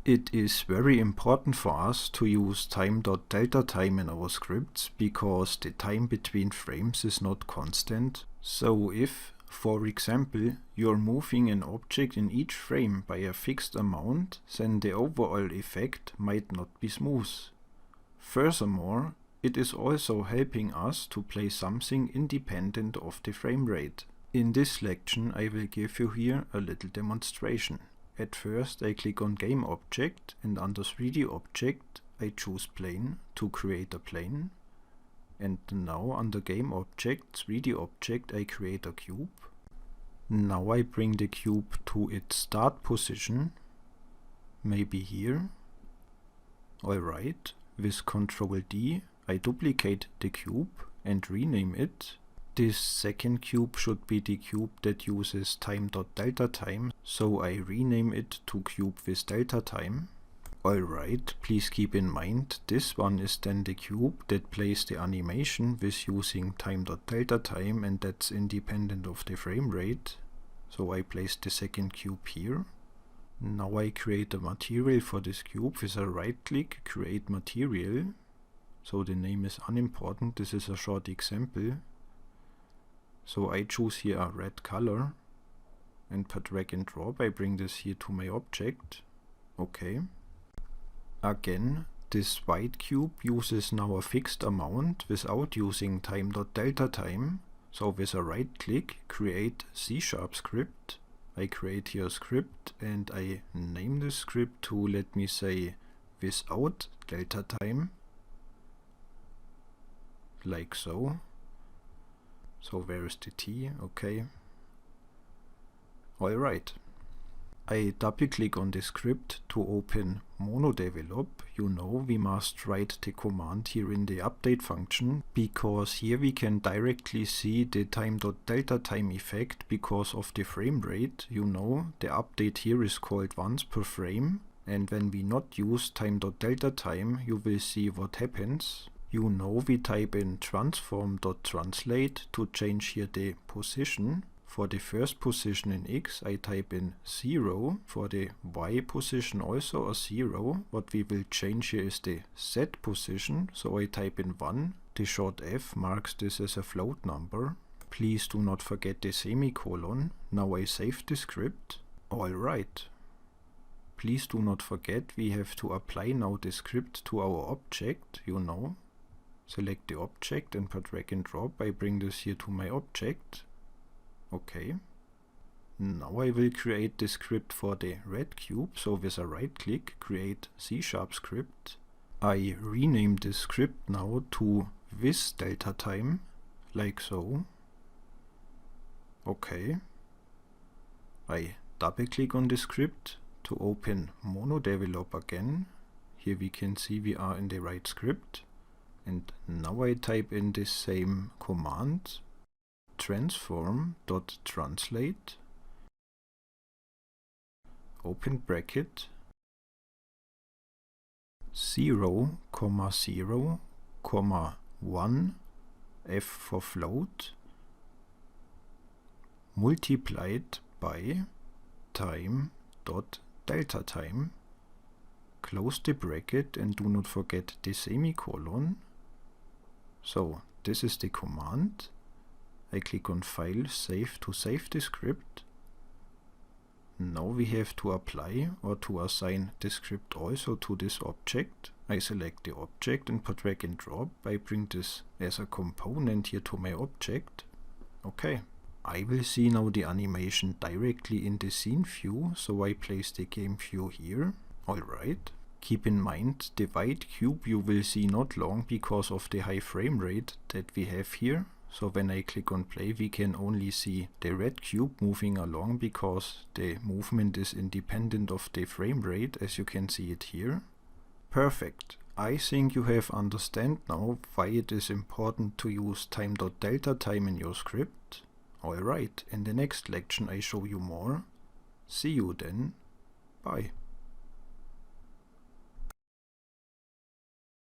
It is very important for us to use time.deltatime in our scripts because the time between frames is not constant. So if, for example, you're moving an object in each frame by a fixed amount, then the overall effect might not be smooth. Furthermore, it is also helping us to play something independent of the frame rate. In this lection I will give you here a little demonstration. At first I click on Game Object and under 3D Object I choose Plane to create a plane. And now under Game Object, 3D Object, I create a cube. Now I bring the cube to its start position, maybe here. Alright, with Ctrl D I duplicate the cube and rename it. This second cube should be the cube that uses time.deltatime, so I rename it to cube with deltatime. Alright, please keep in mind this one is then the cube that plays the animation with using time.deltatime, and that's independent of the frame rate. So I place the second cube here. Now I create a material for this cube with a right click, create material. So the name is unimportant, this is a short example. So I choose here a red color, and per drag and drop I bring this here to my object. Okay. Again, this white cube uses now a fixed amount without using time.deltatime. So with a right click, create C# script. I create here a script and I name this script to, let me say, without delta time. Like so. So where is the T? Okay. Alright. I double click on the script to open monodevelop. You know we must write the command here in the update function, because here we can directly see the time.deltatime effect because of the frame rate. You know the update here is called once per frame, and when we not use time.deltatime you will see what happens. You know we type in transform.translate to change here the position. For the first position in X I type in 0, for the Y position also a 0. What we will change here is the Z position, so I type in 1. The short F marks this as a float number. Please do not forget the semicolon. Now I save the script. Alright. Please do not forget we have to apply now the script to our object, you know. Select the object and per drag and drop I bring this here to my object. Okay. Now I will create the script for the red cube, so with a right click, create C# script. I rename this script now to with deltatime, like so. Okay. I double click on the script to open monodevelop again. Here we can see we are in the right script. And now I type in this same command, transform.translate, open bracket, 0, 0, 1, F for float, multiplied by time.deltatime, close the bracket and do not forget the semicolon. So this is the command. I click on File, Save to save the script. Now we have to apply or to assign the script also to this object. I select the object and per drag and drop I bring this as a component here to my object. Okay. I will see now the animation directly in the scene view, so I place the game view here. Alright. Keep in mind the white cube you will see not long because of the high frame rate that we have here. So when I click on play we can only see the red cube moving along because the movement is independent of the frame rate, as you can see it here. Perfect. I think you have understand now why it is important to use time.deltatime in your script. Alright, in the next lection I show you more. See you then. Bye.